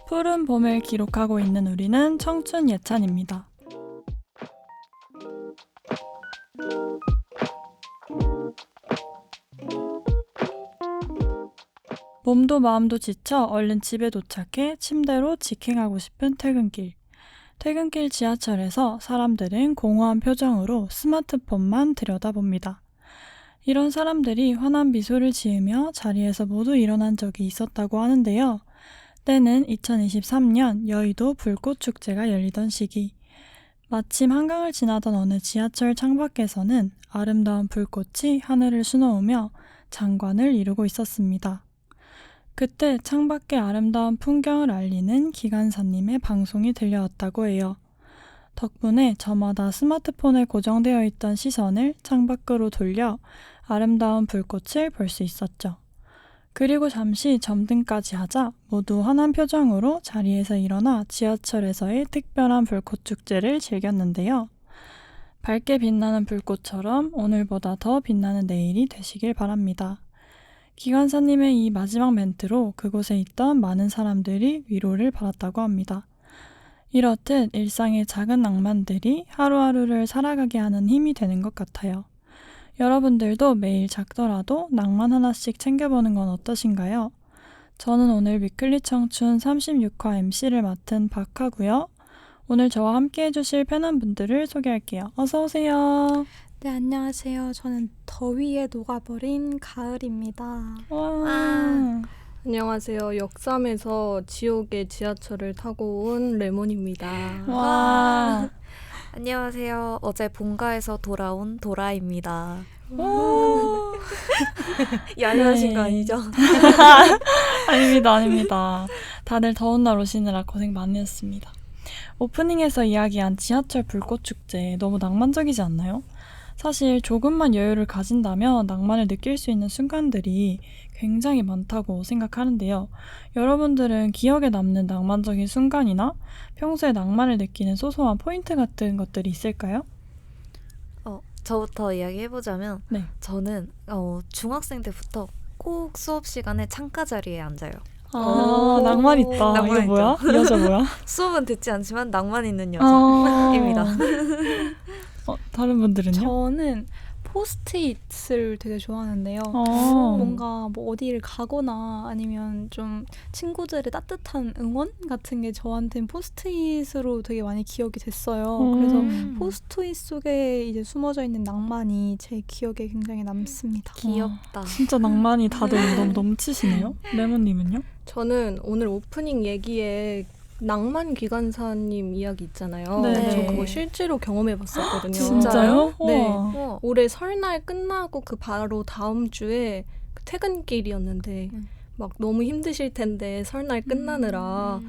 푸른 봄을 기록하고 있는 우리는 청춘 예찬입니다. 몸도 마음도 지쳐 얼른 집에 도착해 침대로 직행하고 싶은 퇴근길. 퇴근길 지하철에서 사람들은 공허한 표정으로 스마트폰만 들여다봅니다. 이런 사람들이 환한 미소를 지으며 자리에서 모두 일어난 적이 있었다고 하는데요. 때는 2023년 여의도 불꽃축제가 열리던 시기. 마침 한강을 지나던 어느 지하철 창밖에서는 아름다운 불꽃이 하늘을 수놓으며 장관을 이루고 있었습니다. 그때 창밖의 아름다운 풍경을 알리는 기관사님의 방송이 들려왔다고 해요. 덕분에 저마다 스마트폰에 고정되어 있던 시선을 창밖으로 돌려 아름다운 불꽃을 볼 수 있었죠. 그리고 잠시 점등까지 하자 모두 환한 표정으로 자리에서 일어나 지하철에서의 특별한 불꽃축제를 즐겼는데요. 밝게 빛나는 불꽃처럼 오늘보다 더 빛나는 내일이 되시길 바랍니다. 기관사님의 이 마지막 멘트로 그곳에 있던 많은 사람들이 위로를 받았다고 합니다. 이렇듯 일상의 작은 낭만들이 하루하루를 살아가게 하는 힘이 되는 것 같아요. 여러분들도 매일 작더라도 낭만 하나씩 챙겨보는 건 어떠신가요? 저는 오늘 위클리 청춘 36화 MC를 맡은 박하고요. 오늘 저와 함께 해주실 팬분들을 소개할게요. 어서오세요. 네, 안녕하세요. 저는 더위에 녹아버린 가을입니다. 와. 안녕하세요. 역삼에서 지옥의 지하철을 타고 온 레몬입니다. 와. 안녕하세요. 어제 본가에서 돌아온 도라입니다. 야유하신 네. 거 아니죠? 아닙니다. 다들 더운 날 오시느라 고생 많이 했습니다. 오프닝에서 이야기한 지하철 불꽃축제 너무 낭만적이지 않나요? 사실 조금만 여유를 가진다면 낭만을 느낄 수 있는 순간들이 굉장히 많다고 생각하는데요. 여러분들은 기억에 남는 낭만적인 순간이나 평소에 낭만을 느끼는 소소한 포인트 같은 것들이 있을까요? 저부터 이야기해보자면 네. 저는 중학생 때부터 꼭 수업 시간에 창가 자리에 앉아요. 아, 낭만 있다. 낭만 이게 뭐야? 이 여자 뭐야? 수업은 듣지 않지만 낭만 있는 여자입니다. 다른 분들은요? 저는 포스트잇을 되게 좋아하는데요. 뭔가 뭐 어디를 가거나 아니면 좀 친구들의 따뜻한 응원 같은 게 저한테는 포스트잇으로 되게 많이 기억이 됐어요. 그래서 포스트잇 속에 이제 숨어져 있는 낭만이 제 기억에 굉장히 남습니다. 귀엽다. 진짜 낭만이 다들 너무 넘치시네요. 레몬님은요? 저는 오늘 오프닝 얘기에 낭만 기관사님 이야기 있잖아요. 네. 저 그거 실제로 경험해봤었거든요. 진짜요? 네. 우와. 올해 설날 끝나고 그 바로 다음 주에 그 퇴근길이었는데 막 너무 힘드실 텐데 설날 끝나느라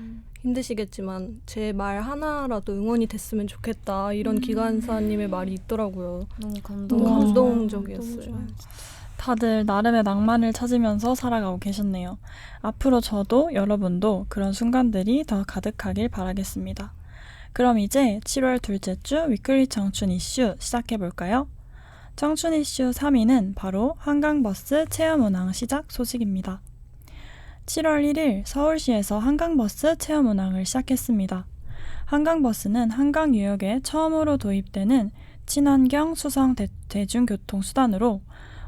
힘드시겠지만 제 말 하나라도 응원이 됐으면 좋겠다 이런 기관사님의 말이 있더라고요. 너무 너무 우와. 감동적이었어요. 너무 좋아요. 다들 나름의 낭만을 찾으면서 살아가고 계셨네요. 앞으로 저도 여러분도 그런 순간들이 더 가득하길 바라겠습니다. 그럼 이제 7월 둘째 주 위클리 청춘 이슈 시작해볼까요? 청춘 이슈 3위는 바로 한강버스 체험운항 시작 소식입니다. 7월 1일 서울시에서 한강버스 체험운항을 시작했습니다. 한강버스는 한강유역에 처음으로 도입되는 친환경 수성 대중교통수단으로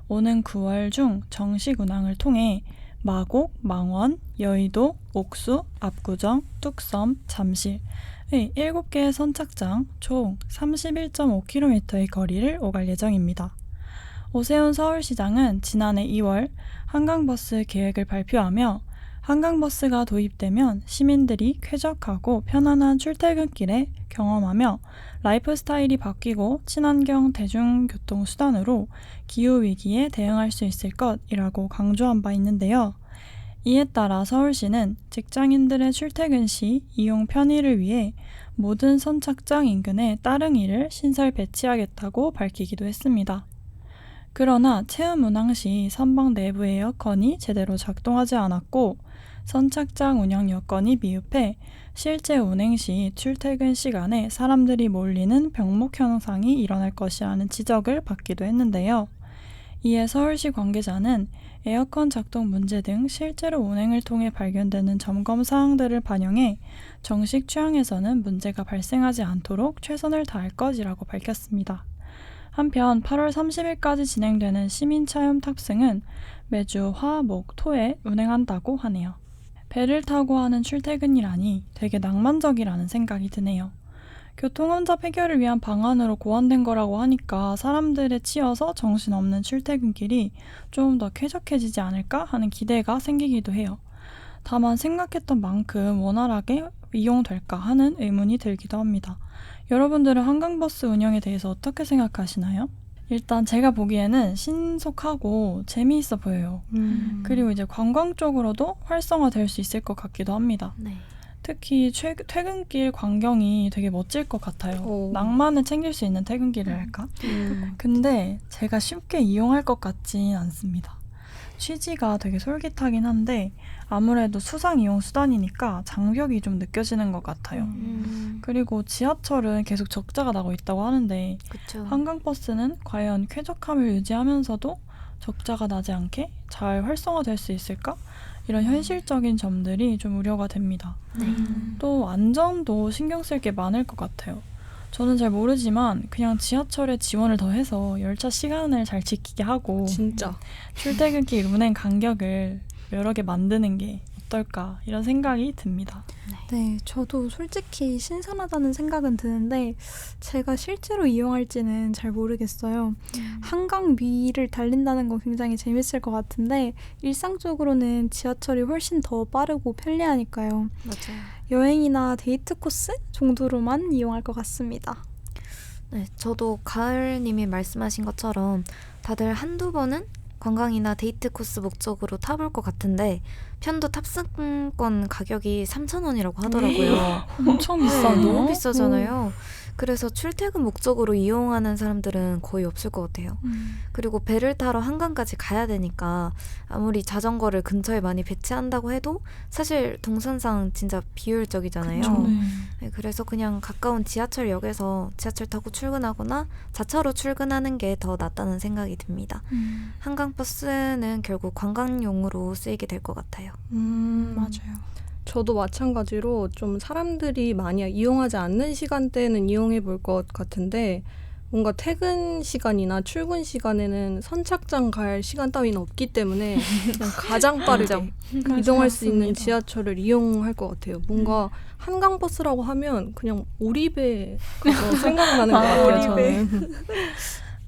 오는 9월 중 정식 운항을 통해 마곡, 망원, 여의도, 옥수, 압구정, 뚝섬, 잠실의 7개의 선착장 총 31.5km의 거리를 오갈 예정입니다. 오세훈 서울시장은 지난해 2월 한강버스 계획을 발표하며 한강버스가 도입되면 시민들이 쾌적하고 편안한 출퇴근길에 경험하며 라이프 스타일이 바뀌고 친환경 대중교통수단으로 기후위기에 대응할 수 있을 것이라고 강조한 바 있는데요. 이에 따라 서울시는 직장인들의 출퇴근 시 이용 편의를 위해 모든 선착장 인근에 따릉이를 신설 배치하겠다고 밝히기도 했습니다. 그러나 체험 운항 시 선박 내부 에어컨이 제대로 작동하지 않았고 선착장 운영 여건이 미흡해 실제 운행 시 출퇴근 시간에 사람들이 몰리는 병목 현상이 일어날 것이라는 지적을 받기도 했는데요. 이에 서울시 관계자는 에어컨 작동 문제 등 실제로 운행을 통해 발견되는 점검 사항들을 반영해 정식 취항에서는 문제가 발생하지 않도록 최선을 다할 것이라고 밝혔습니다. 한편 8월 30일까지 진행되는 시민체험 탑승은 매주 화, 목, 토에 운행한다고 하네요. 배를 타고 하는 출퇴근이라니 되게 낭만적이라는 생각이 드네요. 교통혼잡 해결을 위한 방안으로 고안된 거라고 하니까 사람들에 치여서 정신없는 출퇴근길이 좀 더 쾌적해지지 않을까 하는 기대가 생기기도 해요. 다만 생각했던 만큼 원활하게 이용될까 하는 의문이 들기도 합니다. 여러분들은 한강버스 운영에 대해서 어떻게 생각하시나요? 일단 제가 보기에는 신속하고 재미있어 보여요. 그리고 이제 관광 쪽으로도 활성화될 수 있을 것 같기도 합니다. 네. 특히 퇴근길 광경이 되게 멋질 것 같아요. 오. 낭만을 챙길 수 있는 퇴근길을 할까? 근데 제가 쉽게 이용할 것 같진 않습니다. 취지가 되게 솔깃하긴 한데 아무래도 수상 이용 수단이니까 장벽이 좀 느껴지는 것 같아요. 그리고 지하철은 계속 적자가 나고 있다고 하는데 그쵸. 한강버스는 과연 쾌적함을 유지하면서도 적자가 나지 않게 잘 활성화될 수 있을까? 이런 현실적인 점들이 좀 우려가 됩니다. 또 안전도 신경 쓸 게 많을 것 같아요. 저는 잘 모르지만 그냥 지하철에 지원을 더해서 열차 시간을 잘 지키게 하고 진짜. 출퇴근길 운행 간격을 여러 개 만드는 게 어떨까 이런 생각이 듭니다. 네, 저도 솔직히 신선하다는 생각은 드는데 제가 실제로 이용할지는 잘 모르겠어요. 한강 위를 달린다는 건 굉장히 재밌을 것 같은데 일상적으로는 지하철이 훨씬 더 빠르고 편리하니까요. 맞아요. 여행이나 데이트 코스 정도로만 이용할 것 같습니다. 네, 저도 가을님이 말씀하신 것처럼 다들 한두 번은 관광이나 데이트 코스 목적으로 타볼 것 같은데 편도 탑승권 가격이 3,000원이라고 하더라고요. 엄청 네, 비싸네요. 너무 비싸잖아요. 그래서 출퇴근 목적으로 이용하는 사람들은 거의 없을 것 같아요. 그리고 배를 타러 한강까지 가야 되니까 아무리 자전거를 근처에 많이 배치한다고 해도 사실 동선상 진짜 비효율적이잖아요. 네. 네, 그래서 그냥 가까운 지하철역에서 지하철 타고 출근하거나 자차로 출근하는 게 더 낫다는 생각이 듭니다. 한강버스는 결국 관광용으로 쓰이게 될 것 같아요. 맞아요. 저도 마찬가지로 좀 사람들이 많이 이용하지 않는 시간대는 이용해 볼 것 같은데 뭔가 퇴근 시간이나 출근 시간에는 선착장 갈 시간 따위는 없기 때문에 그냥 가장 빠르게 이동할 수 있는 지하철을 이용할 것 같아요. 뭔가 한강버스라고 하면 그냥 오리배 가서 생각나는 것 같아요. 저는.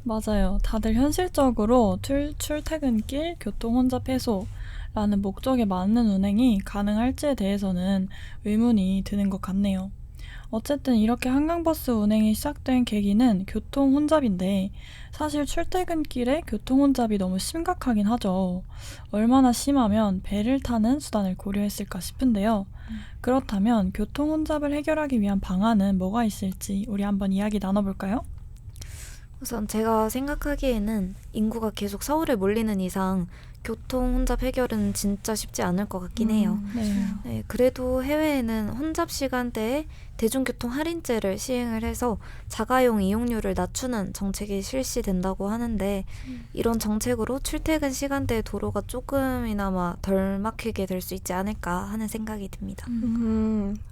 맞아요. 다들 현실적으로 출퇴근길 교통 혼잡 해소라는 목적에 맞는 운행이 가능할지에 대해서는 의문이 드는 것 같네요. 어쨌든 이렇게 한강버스 운행이 시작된 계기는 교통 혼잡인데 사실 출퇴근길에 교통 혼잡이 너무 심각하긴 하죠. 얼마나 심하면 배를 타는 수단을 고려했을까 싶은데요. 그렇다면 교통 혼잡을 해결하기 위한 방안은 뭐가 있을지 우리 한번 이야기 나눠볼까요? 우선 제가 생각하기에는 인구가 계속 서울에 몰리는 이상 교통 혼잡 해결은 진짜 쉽지 않을 것 같긴 해요. 네. 네, 그래도 해외에는 혼잡 시간대에 대중교통 할인제를 시행을 해서 자가용 이용료를 낮추는 정책이 실시된다고 하는데 이런 정책으로 출퇴근 시간대에 도로가 조금이나마 덜 막히게 될 수 있지 않을까 하는 생각이 듭니다.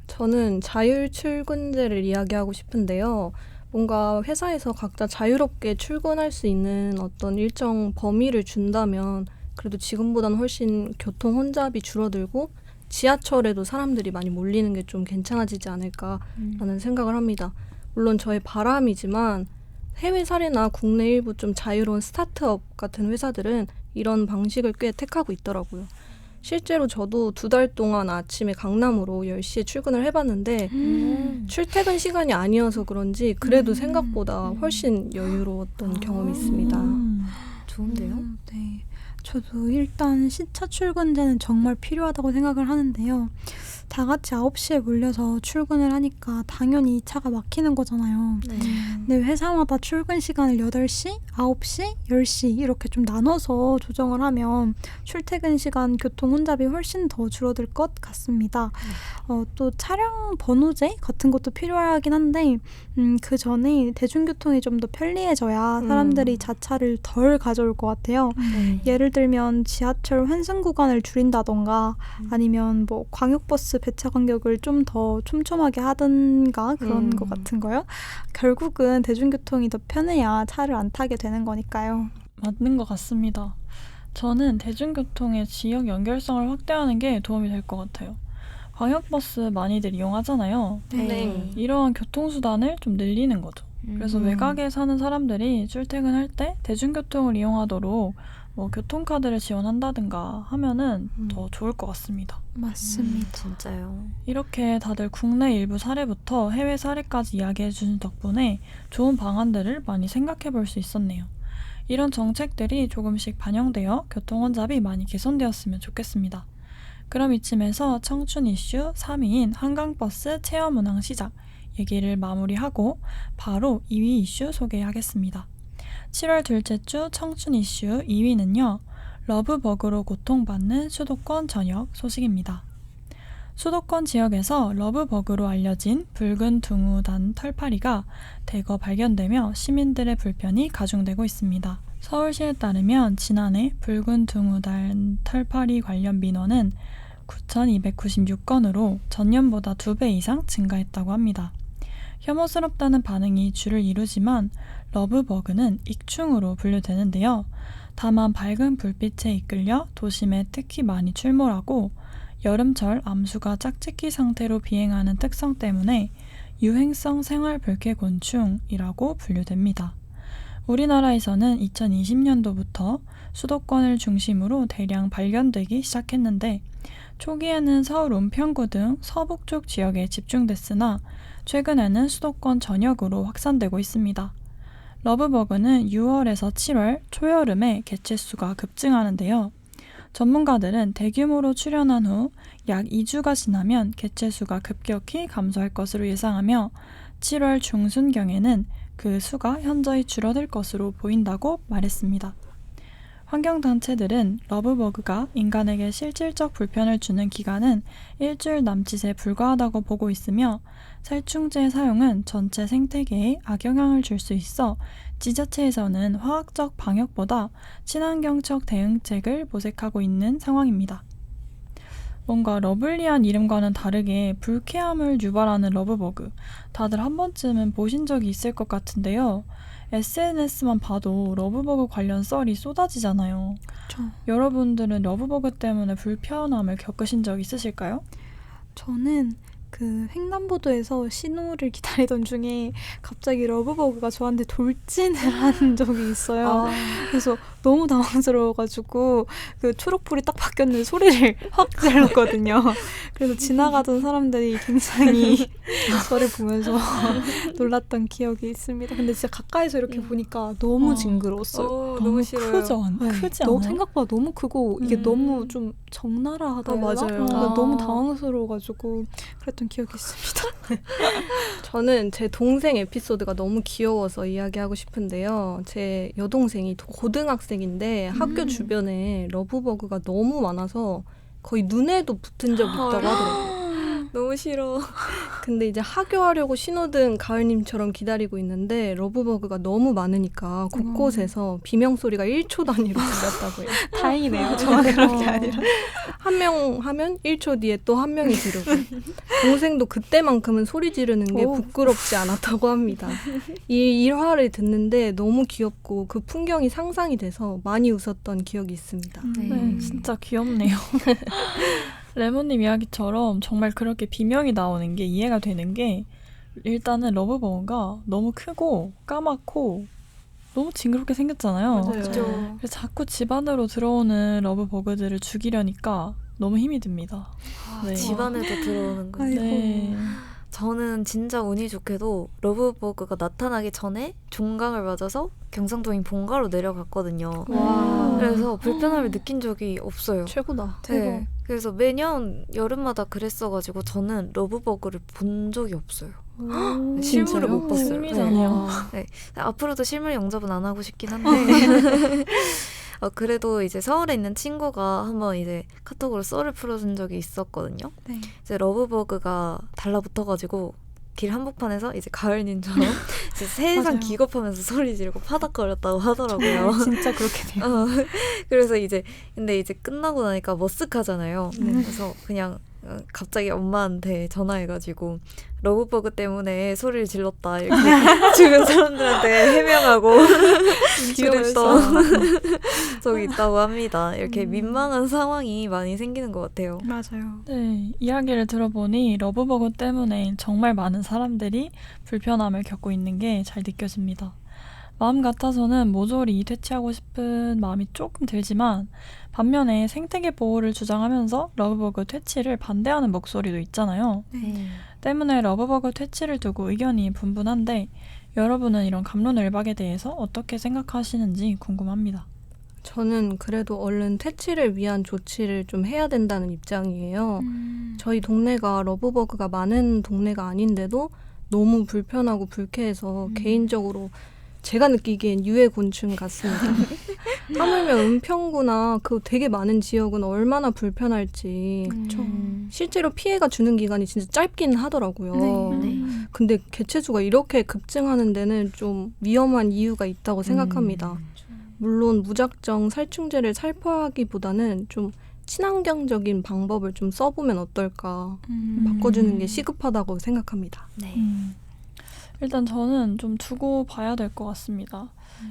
저는 자율 출근제를 이야기하고 싶은데요. 뭔가 회사에서 각자 자유롭게 출근할 수 있는 어떤 일정 범위를 준다면 그래도 지금보다는 훨씬 교통 혼잡이 줄어들고 지하철에도 사람들이 많이 몰리는 게 좀 괜찮아지지 않을까라는 생각을 합니다. 물론 저의 바람이지만 해외 사례나 국내 일부 좀 자유로운 스타트업 같은 회사들은 이런 방식을 꽤 택하고 있더라고요. 실제로 저도 2달 동안 아침에 강남으로 10시에 출근을 해봤는데 출퇴근 시간이 아니어서 그런지 그래도 생각보다 훨씬 여유로웠던 경험이 있습니다. 좋은데요? 네. 저도 일단 시차 출근제는 정말 필요하다고 생각을 하는데요. 다 같이 9시에 몰려서 출근을 하니까 당연히 이 차가 막히는 거잖아요. 네. 근데 회사마다 출근 시간을 8시, 9시, 10시 이렇게 좀 나눠서 조정을 하면 출퇴근 시간 교통 혼잡이 훨씬 더 줄어들 것 같습니다. 또 차량 번호제 같은 것도 필요하긴 한데 그 전에 대중교통이 좀 더 편리해져야 사람들이 자차를 덜 가져올 것 같아요. 예를 들면 지하철 환승 구간을 줄인다던가 아니면 뭐 광역버스 배차 간격을 좀 더 촘촘하게 하든가 그런 것 같은 거요. 결국은 대중교통이 더 편해야 차를 안 타게 되는 거니까요. 맞는 것 같습니다. 저는 대중교통의 지역 연결성을 확대하는 게 도움이 될 것 같아요. 광역버스 많이들 이용하잖아요. 네. 이러한 교통수단을 좀 늘리는 거죠. 그래서 외곽에 사는 사람들이 출퇴근할 때 대중교통을 이용하도록 뭐 교통카드를 지원한다든가 하면은 더 좋을 것 같습니다. 맞습니다. 진짜요. 이렇게 다들 국내 일부 사례부터 해외 사례까지 이야기해 주신 덕분에 좋은 방안들을 많이 생각해 볼 수 있었네요. 이런 정책들이 조금씩 반영되어 교통 혼잡이 많이 개선되었으면 좋겠습니다. 그럼 이쯤에서 청춘 이슈 3위인 한강버스 체험 운항 시작 얘기를 마무리하고 바로 2위 이슈 소개하겠습니다. 7월 둘째 주 청춘 이슈 2위는요. 러브버그로 고통받는 수도권 전역 소식입니다. 수도권 지역에서 러브버그로 알려진 붉은 둥우단 털파리가 대거 발견되며 시민들의 불편이 가중되고 있습니다. 서울시에 따르면 지난해 붉은 둥우단 털파리 관련 민원은 9,296건으로 전년보다 2배 이상 증가했다고 합니다. 혐오스럽다는 반응이 주를 이루지만 러브버그는 익충으로 분류되는데요. 다만 밝은 불빛에 이끌려 도심에 특히 많이 출몰하고 여름철 암수가 짝짓기 상태로 비행하는 특성 때문에 유행성 생활 불쾌곤충이라고 분류됩니다. 우리나라에서는 2020년도부터 수도권을 중심으로 대량 발견되기 시작했는데 초기에는 서울 은평구 등 서북 쪽 지역에 집중됐으나 최근에는 수도권 전역으로 확산되고 있습니다. 러브버그는 6월에서 7월 초여름에 개체수가 급증하는데요. 전문가들은 대규모로 출현한 후 약 2주가 지나면 개체수가 급격히 감소할 것으로 예상하며 7월 중순경에는 그 수가 현저히 줄어들 것으로 보인다고 말했습니다. 환경단체들은 러브버그가 인간에게 실질적 불편을 주는 기간은 일주일 남짓에 불과하다고 보고 있으며 살충제 사용은 전체 생태계에 악영향을 줄 수 있어 지자체에서는 화학적 방역보다 친환경적 대응책을 모색하고 있는 상황입니다. 뭔가 러블리한 이름과는 다르게 불쾌함을 유발하는 러브버그, 다들 한 번쯤은 보신 적이 있을 것 같은데요. SNS만 봐도 러브버그 관련 썰이 쏟아지잖아요. 그렇죠. 여러분들은 러브버그 때문에 불편함을 겪으신 적 있으실까요? 저는 그 횡단보도에서 신호를 기다리던 중에 갑자기 러브버그가 저한테 돌진을 한 적이 있어요. 그래서 너무 당황스러워가지고 그 초록불이 딱 바뀌었는데 소리를 확 질렀거든요. 그래서 지나가던 사람들이 굉장히 저를 보면서 놀랐던 기억이 있습니다. 근데 진짜 가까이서 이렇게 보니까 너무 징그러웠어요. 너무 싫어요. 크지 너무 않아요? 생각보다 너무 크고 이게 너무 좀 적나라하다 해야 되나? 맞아요. 그래서 너무 당황스러워가지고 그랬던 기억이 있습니다. 저는 제 동생 에피소드가 너무 귀여워서 이야기하고 싶은데요. 제 여동생이 고등학생인데 학교 주변에 러브버그가 너무 많아서 거의 눈에도 붙은 적이 있다고 하더라고요. 너무 싫어. 근데 이제 하교하려고 신호등 가을님처럼 기다리고 있는데 러브버그가 너무 많으니까 곳곳에서 비명소리가 1초 단위로 들렸다고 해요. 다행이네요. 저만 그런 게 아니라. 한 명 하면 1초 뒤에 또 한 명이 지르고 동생도 그때만큼은 소리 지르는 게 부끄럽지 않았다고 합니다. 이 일화를 듣는데 너무 귀엽고 그 풍경이 상상이 돼서 많이 웃었던 기억이 있습니다. 네, 진짜 귀엽네요. 레몬님 이야기처럼 정말 그렇게 비명이 나오는 게 이해가 되는 게 일단은 러브버그가 너무 크고 까맣고 너무 징그럽게 생겼잖아요. 맞아요. 그죠. 그래서 자꾸 집 안으로 들어오는 러브버그들을 죽이려니까 너무 힘이 듭니다. 네. 집 안에도 들어오는 거. 아이고. 네. 저는 진짜 운이 좋게도 러브버그가 나타나기 전에 종강을 맞아서 경상도인 본가로 내려갔거든요. 와. 그래서 불편함을 느낀 적이 없어요. 최고다. 네. 그래서 매년 여름마다 그랬어가지고 저는 러브버그를 본 적이 없어요. 실물을 못 봤어요. 흥미자네요. 네. 앞으로도 실물 영접은 안 하고 싶긴 한데 그래도 이제 서울에 있는 친구가 한번 이제 카톡으로 썰을 풀어준 적이 있었거든요. 네. 이제 러브버그가 달라붙어가지고 길 한복판에서 이제 가을님처럼 이제 세상 맞아요. 기겁하면서 소리 지르고 파닥거렸다고 하더라고요. 진짜 그렇게 돼요. 그래서 이제 근데 이제 끝나고 나니까 머쓱하잖아요. 그래서 그냥 갑자기 엄마한테 전화해가지고 러브버그 때문에 소리를 질렀다 이렇게 주변 사람들한테 해명하고 그랬던 적이 있다고 합니다. 이렇게 민망한 상황이 많이 생기는 것 같아요. 맞아요. 네, 이야기를 들어보니 러브버그 때문에 정말 많은 사람들이 불편함을 겪고 있는 게 잘 느껴집니다. 마음 같아서는 모조리 퇴치하고 싶은 마음이 조금 들지만 반면에 생태계 보호를 주장하면서 러브버그 퇴치를 반대하는 목소리도 있잖아요. 때문에 러브버그 퇴치를 두고 의견이 분분한데 여러분은 이런 갑론을박에 대해서 어떻게 생각하시는지 궁금합니다. 저는 그래도 얼른 퇴치를 위한 조치를 좀 해야 된다는 입장이에요. 저희 동네가 러브버그가 많은 동네가 아닌데도 너무 불편하고 불쾌해서 개인적으로 제가 느끼기엔 유해 곤충 같습니다. 하물며 은평구나 그 되게 많은 지역은 얼마나 불편할지. 그렇죠. 실제로 피해가 주는 기간이 진짜 짧긴 하더라고요. 네. 근데 개체수가 이렇게 급증하는 데는 좀 위험한 이유가 있다고 생각합니다. 물론 무작정 살충제를 살포하기보다는 좀 친환경적인 방법을 좀 써보면 어떨까. 바꿔주는 게 시급하다고 생각합니다. 네. 일단 저는 좀 두고 봐야 될 것 같습니다.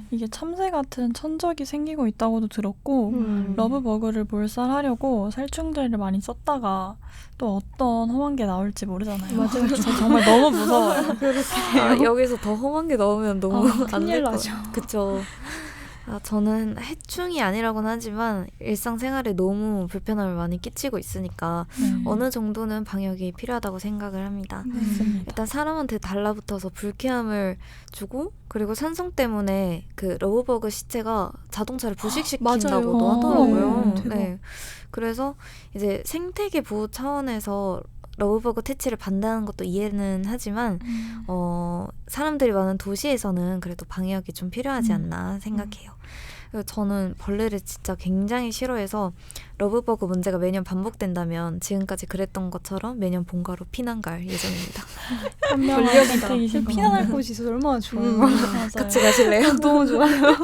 이게 참새 같은 천적이 생기고 있다고도 들었고 러브버그를 몰살하려고 살충제를 많이 썼다가 또 어떤 험한 게 나올지 모르잖아요. 맞아요. 저 정말 너무 무서워요. 여기서 더 험한 게 나오면 너무 안 큰일 될 것 나죠. 그쵸. 저는 해충이 아니라고는 하지만 일상생활에 너무 불편함을 많이 끼치고 있으니까 어느 정도는 방역이 필요하다고 생각을 합니다. 맞습니다. 일단 사람한테 달라붙어서 불쾌함을 주고 그리고 산성 때문에 그 러브버그 시체가 자동차를 부식시킨다고도 맞아요. 하더라고요. 대박. 네. 그래서 이제 생태계 보호 차원에서 러브버그 퇴치를 반대하는 것도 이해는 하지만 사람들이 많은 도시에서는 그래도 방역이 좀 필요하지 않나 생각해요. 그래서 저는 벌레를 진짜 굉장히 싫어해서 러브버그 문제가 매년 반복된다면 지금까지 그랬던 것처럼 매년 본가로 피난 갈 예정입니다. 현명한 선택이신 것 피난할 같아요. 곳이 있어서 얼마나 좋아요. 맞아요. 같이 가실래요? 너무 좋아요.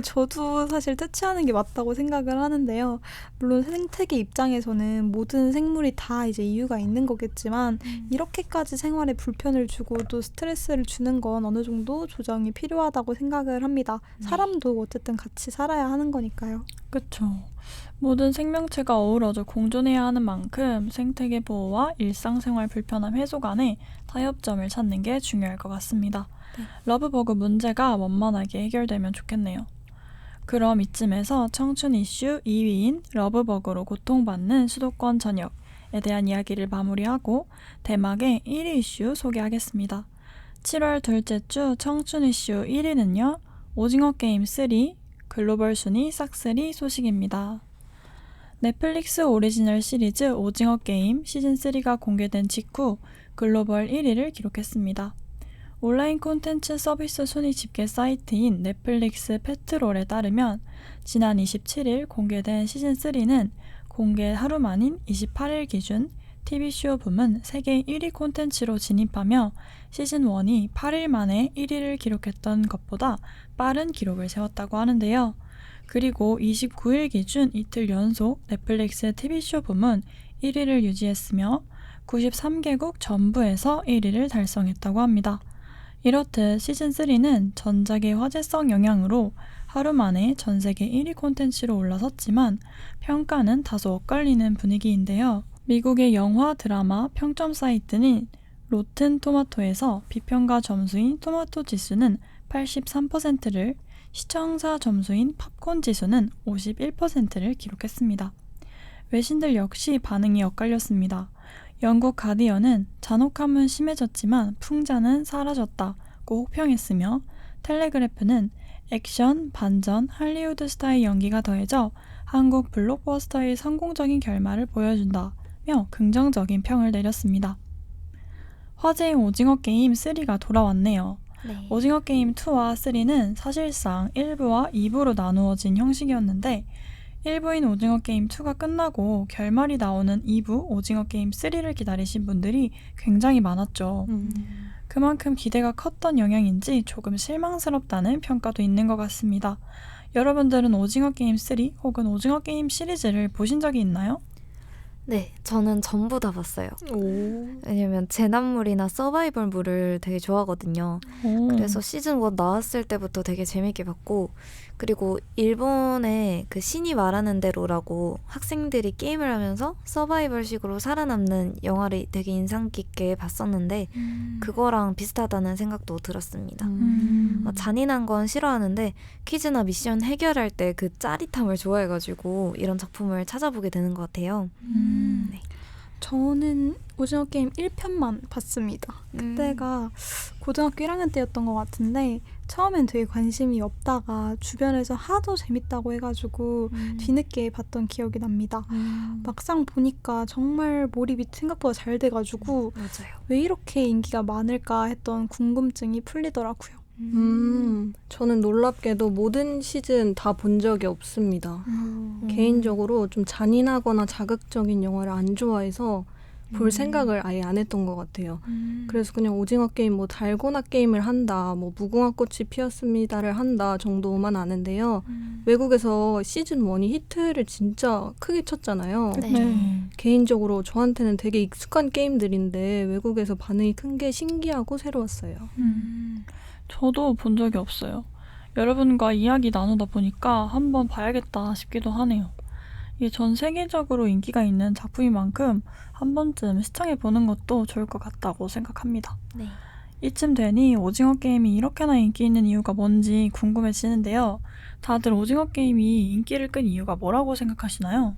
저도 사실 퇴치하는 게 맞다고 생각을 하는데요. 물론 생태계 입장에서는 모든 생물이 다 이제 이유가 있는 거겠지만 이렇게까지 생활에 불편을 주고 또 스트레스를 주는 건 어느 정도 조정이 필요하다고 생각을 합니다. 사람도 어쨌든 같이 살아야 하는 거니까요. 그렇죠. 모든 생명체가 어우러져 공존해야 하는 만큼 생태계 보호와 일상생활 불편함 해소 간에 타협점을 찾는 게 중요할 것 같습니다. 러브버그 문제가 원만하게 해결되면 좋겠네요. 그럼 이쯤에서 청춘 이슈 2위인 러브버그로 고통받는 수도권 전역에 대한 이야기를 마무리하고 대망의 1위 이슈 소개하겠습니다. 7월 둘째 주 청춘 이슈 1위는요. 오징어 게임 3 글로벌 순위 싹쓸이 소식입니다. 넷플릭스 오리지널 시리즈 오징어 게임 시즌3가 공개된 직후 글로벌 1위를 기록했습니다. 온라인 콘텐츠 서비스 순위 집계 사이트인 넷플릭스 페트롤에 따르면 지난 27일 공개된 시즌3는 공개 하루 만인 28일 기준 TV쇼 부문 세계 1위 콘텐츠로 진입하며 시즌1이 8일 만에 1위를 기록했던 것보다 빠른 기록을 세웠다고 하는데요. 그리고 29일 기준 이틀 연속 넷플릭스 TV쇼 부문 1위를 유지했으며 93개국 전부에서 1위를 달성했다고 합니다. 이렇듯 시즌3는 전작의 화제성 영향으로 하루 만에 전 세계 1위 콘텐츠로 올라섰지만 평가는 다소 엇갈리는 분위기인데요. 미국의 영화 드라마 평점 사이트인 로튼 토마토에서 비평가 점수인 토마토 지수는 83%를 시청자 점수인 팝콘 지수는 51%를 기록했습니다. 외신들 역시 반응이 엇갈렸습니다. 영국 가디언은 잔혹함은 심해졌지만 풍자는 사라졌다고 혹평했으며 텔레그래프는 액션, 반전, 할리우드 스타일 연기가 더해져 한국 블록버스터의 성공적인 결말을 보여준다며 긍정적인 평을 내렸습니다. 화제의 오징어 게임 3가 돌아왔네요. 네. 오징어 게임 2와 3는 사실상 1부와 2부로 나누어진 형식이었는데 1부인 오징어 게임 2가 끝나고 결말이 나오는 2부 오징어 게임 3를 기다리신 분들이 굉장히 많았죠. 그만큼 기대가 컸던 영향인지 조금 실망스럽다는 평가도 있는 것 같습니다. 여러분들은 오징어 게임 3 혹은 오징어 게임 시리즈를 보신 적이 있나요? 네, 저는 전부 다 봤어요. 오. 왜냐면 재난물이나 서바이벌물을 되게 좋아하거든요. 그래서 시즌 1 나왔을 때부터 되게 재밌게 봤고, 그리고 일본의 그 신이 말하는 대로라고 학생들이 게임을 하면서 서바이벌식으로 살아남는 영화를 되게 인상 깊게 봤었는데 그거랑 비슷하다는 생각도 들었습니다. 잔인한 건 싫어하는데 퀴즈나 미션 해결할 때 그 짜릿함을 좋아해가지고 이런 작품을 찾아보게 되는 것 같아요. 네. 저는 오징어 게임 1편만 봤습니다. 그때가 고등학교 1학년 때였던 것 같은데 처음엔 되게 관심이 없다가 주변에서 하도 재밌다고 해가지고 뒤늦게 봤던 기억이 납니다. 막상 보니까 정말 몰입이 생각보다 잘 돼가지고 맞아요. 왜 이렇게 인기가 많을까 했던 궁금증이 풀리더라고요. 저는 놀랍게도 모든 시즌 다 본 적이 없습니다. 개인적으로 좀 잔인하거나 자극적인 영화를 안 좋아해서 볼 생각을 아예 안 했던 것 같아요. 그래서 그냥 오징어 게임, 뭐 달고나 게임을 한다, 뭐 무궁화 꽃이 피었습니다를 한다 정도만 아는데요. 외국에서 시즌 1이 히트를 진짜 크게 쳤잖아요. 네. 개인적으로 저한테는 되게 익숙한 게임들인데 외국에서 반응이 큰 게 신기하고 새로웠어요. 저도 본 적이 없어요. 여러분과 이야기 나누다 보니까 한번 봐야겠다 싶기도 하네요. 이게 전 세계적으로 인기가 있는 작품인 만큼 한 번쯤 시청해보는 것도 좋을 것 같다고 생각합니다. 네. 이쯤 되니 오징어 게임이 이렇게나 인기 있는 이유가 뭔지 궁금해지는데요. 다들 오징어 게임이 인기를 끈 이유가 뭐라고 생각하시나요?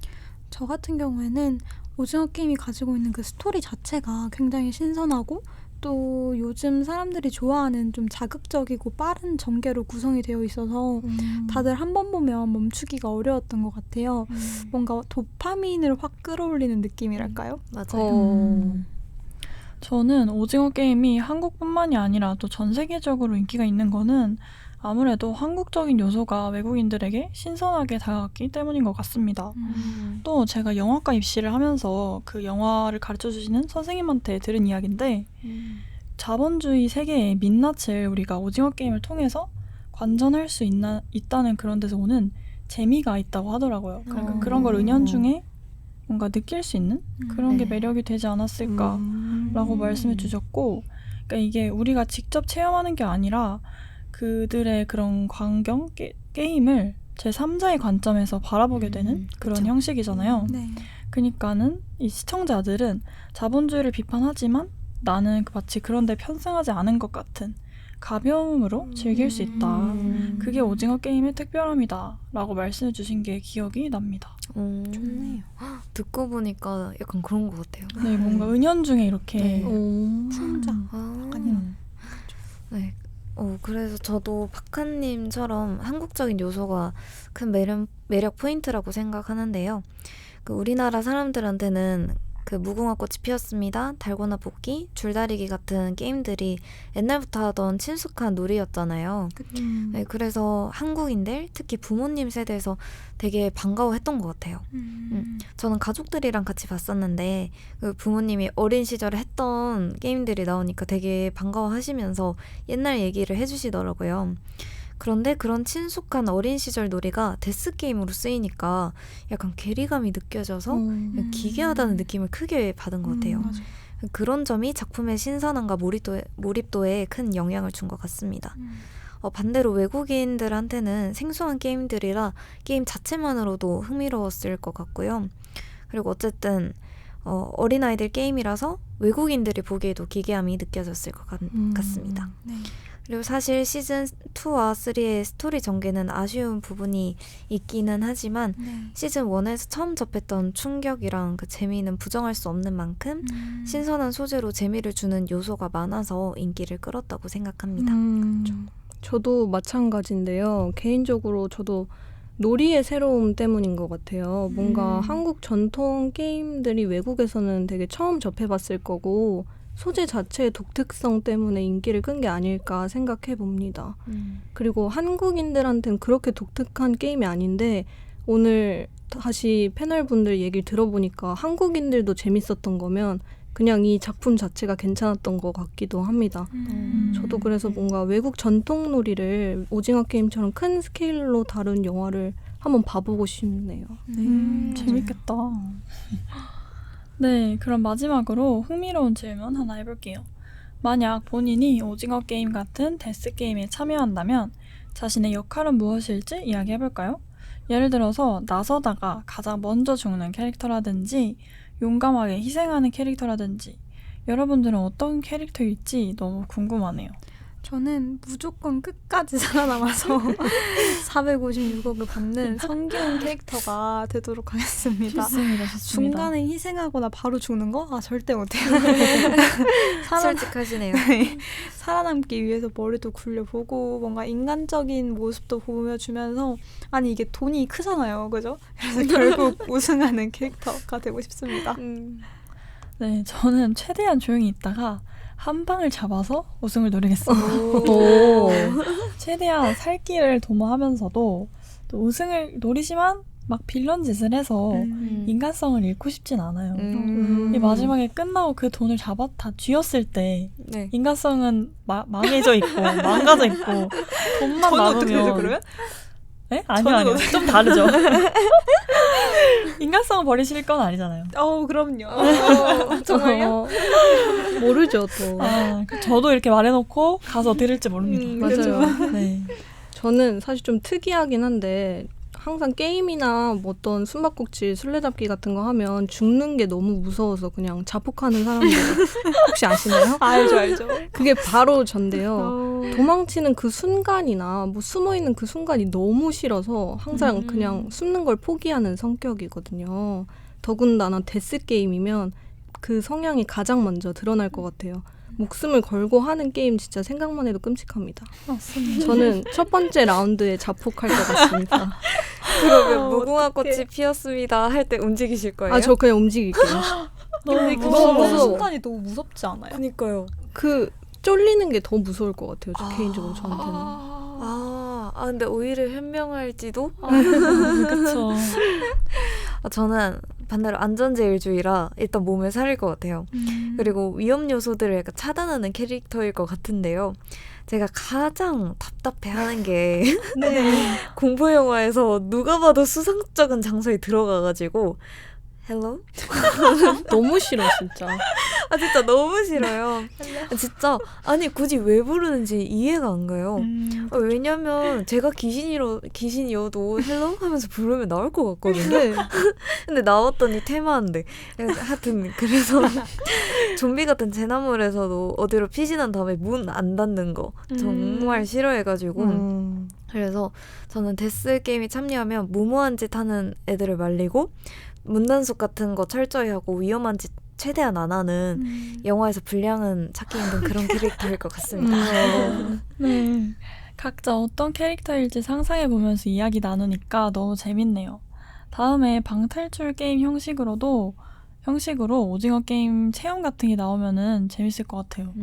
저 같은 경우에는 오징어 게임이 가지고 있는 그 스토리 자체가 굉장히 신선하고 또 요즘 사람들이 좋아하는 좀 자극적이고 빠른 전개로 구성이 되어 있어서 다들 한 번 보면 멈추기가 어려웠던 것 같아요. 뭔가 도파민을 확 끌어올리는 느낌이랄까요? 맞아요. 저는 오징어 게임이 한국뿐만이 아니라 또 전 세계적으로 인기가 있는 거는 아무래도 한국적인 요소가 외국인들에게 신선하게 다가갔기 때문인 것 같습니다. 또 제가 영화과 입시를 하면서 그 영화를 가르쳐주시는 선생님한테 들은 이야기인데 자본주의 세계의 민낯을 우리가 오징어 게임을 통해서 관전할 수 있다는 그런 데서 오는 재미가 있다고 하더라고요. 그러니까 그런 걸 은연중에 뭔가 느낄 수 있는 그런 게 네. 매력이 되지 않았을까라고 말씀해 주셨고, 그러니까 이게 우리가 직접 체험하는 게 아니라 그들의 그런 광경, 게임을 제3자의 관점에서 바라보게 되는 그런 그쵸. 형식이잖아요. 네. 그러니까는 이 시청자들은 자본주의를 비판하지만 나는 마치 그런데 편승하지 않은 것 같은 가벼움으로 즐길 수 있다. 그게 오징어 게임의 특별함이다 라고 말씀해 주신 게 기억이 납니다. 좋네요. 듣고 보니까 약간 그런 것 같아요. 네, 뭔가 은연중에 이렇게 네. 풍장. 네. 그래서 저도 박하님처럼 한국적인 요소가 큰 매력 포인트라고 생각하는데요. 그 우리나라 사람들한테는 그 무궁화 꽃이 피었습니다, 달고나 뽑기, 줄다리기 같은 게임들이 옛날부터 하던 친숙한 놀이였잖아요. 네, 그래서 한국인들, 특히 부모님 세대에서 되게 반가워했던 것 같아요. 저는 가족들이랑 같이 봤었는데 그 부모님이 어린 시절에 했던 게임들이 나오니까 되게 반가워하시면서 옛날 얘기를 해주시더라고요. 그런데 그런 친숙한 어린 시절 놀이가 데스게임으로 쓰이니까 약간 괴리감이 느껴져서 기괴하다는 느낌을 크게 받은 것 같아요. 그런 점이 작품의 신선함과 몰입도에 큰 영향을 준 것 같습니다. 반대로 외국인들한테는 생소한 게임들이라 게임 자체만으로도 흥미로웠을 것 같고요. 그리고 어쨌든 어린아이들 게임이라서 외국인들이 보기에도 기괴함이 느껴졌을 것 같습니다. 네. 그리고 사실 시즌 2와 3의 스토리 전개는 아쉬운 부분이 있기는 하지만 시즌 1에서 처음 접했던 충격이랑 그 재미는 부정할 수 없는 만큼 신선한 소재로 재미를 주는 요소가 많아서 인기를 끌었다고 생각합니다. 저도 마찬가지인데요. 개인적으로 저도 놀이의 새로움 때문인 것 같아요. 뭔가 한국 전통 게임들이 외국에서는 되게 처음 접해봤을 거고 소재 자체의 독특성 때문에 인기를 끈 게 아닐까 생각해 봅니다. 그리고 한국인들한테는 그렇게 독특한 게임이 아닌데 오늘 다시 패널분들 얘기를 들어보니까 한국인들도 재밌었던 거면 그냥 이 작품 자체가 괜찮았던 것 같기도 합니다. 저도 그래서 뭔가 외국 전통 놀이를 오징어 게임처럼 큰 스케일로 다룬 영화를 한번 봐보고 싶네요. 재밌겠다. 네, 그럼 마지막으로 흥미로운 질문 하나 해볼게요. 만약 본인이 오징어 게임 같은 데스 게임에 참여한다면 자신의 역할은 무엇일지 이야기해볼까요? 예를 들어서 나서다가 가장 먼저 죽는 캐릭터라든지 용감하게 희생하는 캐릭터라든지 여러분들은 어떤 캐릭터일지 너무 궁금하네요. 저는 무조건 끝까지 살아남아서 456억을 받는 성기훈 캐릭터가 되도록 하겠습니다. 좋습니다. 중간에 희생하거나 바로 죽는 거? 아, 절대 못해요. 솔직하시네요. 살아남기 위해서 머리도 굴려보고 뭔가 인간적인 모습도 보여주면서 아니 이게 돈이 크잖아요. 그죠? 그래서 결국 우승하는 캐릭터가 되고 싶습니다. 네, 저는 최대한 조용히 있다가 한 방을 잡아서 우승을 노리겠습니다. 최대한 살 길을 도모하면서도 또 우승을 노리지만 막 빌런 짓을 해서 인간성을 잃고 싶진 않아요. 이 마지막에 끝나고 그 돈을 다 쥐었을 때 네. 인간성은 망해져 있고 망가져 있고 돈만 남으면 그러면? 네? 아니요. 좀 다르죠. 인간성을 버리실 건 아니잖아요. 그럼요. 정말요? 모르죠, 또. 저도 이렇게 말해놓고 가서 들을지 모릅니다. 맞아요. 네. 저는 사실 좀 특이하긴 한데 항상 게임이나 뭐 어떤 숨바꼭질, 술래잡기 같은 거 하면 죽는 게 너무 무서워서 그냥 자폭하는 사람들 혹시 아시나요? 알죠. 그게 바로 전데요. 도망치는 그 순간이나 뭐 숨어있는 그 순간이 너무 싫어서 항상 그냥 숨는 걸 포기하는 성격이거든요. 더군다나 데스게임이면 그 성향이 가장 먼저 드러날 것 같아요. 목숨을 걸고 하는 게임 진짜 생각만 해도 끔찍합니다. 맞습니다. 저는 첫 번째 라운드에 자폭할 것 같습니다. 그러면 무궁화 꽃이 피었습니다 할 때 움직이실 거예요? 저 그냥 움직일게요. 근데 너무 그거 무서워. 순간이 너무 무섭지 않아요? 그니까요. 그 쫄리는 게 더 무서울 것 같아요. 저 개인적으로 저한테는. 근데 오히려 현명할지도? 그쵸. 저는 반대로 안전제일주의라 일단 몸을 살릴 것 같아요. 그리고 위험 요소들을 약간 차단하는 캐릭터일 것 같은데요. 제가 가장 답답해하는 게 공포 영화에서 누가 봐도 수상쩍은 장소에 들어가가지고 헬로? 너무 싫어 진짜. 진짜 너무 싫어요. 진짜 아니 굳이 왜 부르는지 이해가 안 가요. 왜냐면 제가 귀신이어도 헬로 하면서 부르면 나올 것 같거든요. 근데 나왔더니 테마인데 하여튼 그래서 좀비 같은 재난물에서도 어디로 피신한 다음에 문 안 닫는 거 정말 싫어해가지고 그래서 저는 데스 게임에 참여하면 무모한 짓 하는 애들을 말리고 문단속 같은 거 철저히 하고 위험한 짓 최대한 안 하는 영화에서 분량은 찾기 힘든 그런 캐릭터일 것 같습니다. 네. 각자 어떤 캐릭터일지 상상해보면서 이야기 나누니까 너무 재밌네요. 다음에 방탈출 게임 형식으로 오징어 게임 체험 같은 게 나오면은 재밌을 것 같아요.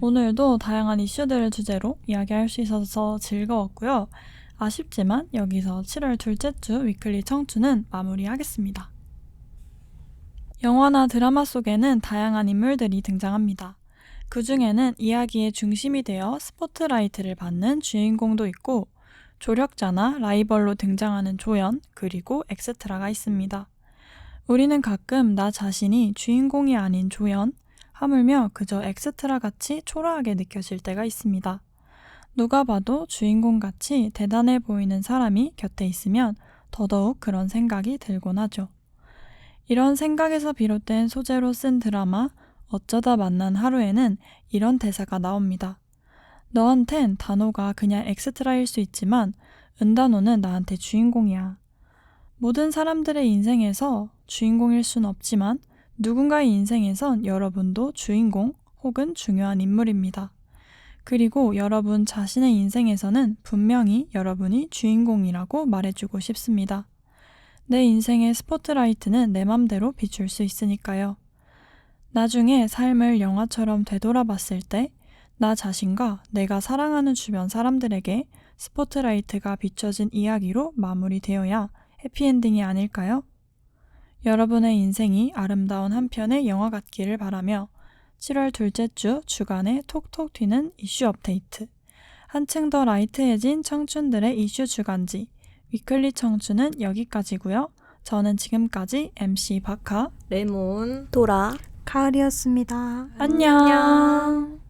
오늘도 다양한 이슈들을 주제로 이야기할 수 있어서 즐거웠고요. 아쉽지만 여기서 7월 둘째 주 위클리 청춘은 마무리하겠습니다. 영화나 드라마 속에는 다양한 인물들이 등장합니다. 그 중에는 이야기의 중심이 되어 스포트라이트를 받는 주인공도 있고 조력자나 라이벌로 등장하는 조연, 그리고 엑스트라가 있습니다. 우리는 가끔 나 자신이 주인공이 아닌 조연, 하물며 그저 엑스트라 같이 초라하게 느껴질 때가 있습니다. 누가 봐도 주인공같이 대단해 보이는 사람이 곁에 있으면 더더욱 그런 생각이 들곤 하죠. 이런 생각에서 비롯된 소재로 쓴 드라마 어쩌다 만난 하루에는 이런 대사가 나옵니다. 너한텐 단호가 그냥 엑스트라일 수 있지만 은단호는 나한테 주인공이야. 모든 사람들의 인생에서 주인공일 순 없지만 누군가의 인생에선 여러분도 주인공 혹은 중요한 인물입니다. 그리고 여러분 자신의 인생에서는 분명히 여러분이 주인공이라고 말해주고 싶습니다. 내 인생의 스포트라이트는 내 맘대로 비출 수 있으니까요. 나중에 삶을 영화처럼 되돌아봤을 때 나 자신과 내가 사랑하는 주변 사람들에게 스포트라이트가 비춰진 이야기로 마무리되어야 해피엔딩이 아닐까요? 여러분의 인생이 아름다운 한 편의 영화 같기를 바라며 7월 둘째 주 주간에 톡톡 튀는 이슈 업데이트, 한층 더 라이트해진 청춘들의 이슈 주간지 위클리 청춘은 여기까지고요. 저는 지금까지 MC 박하, 레몬 돌아. 가을이었습니다. 안녕.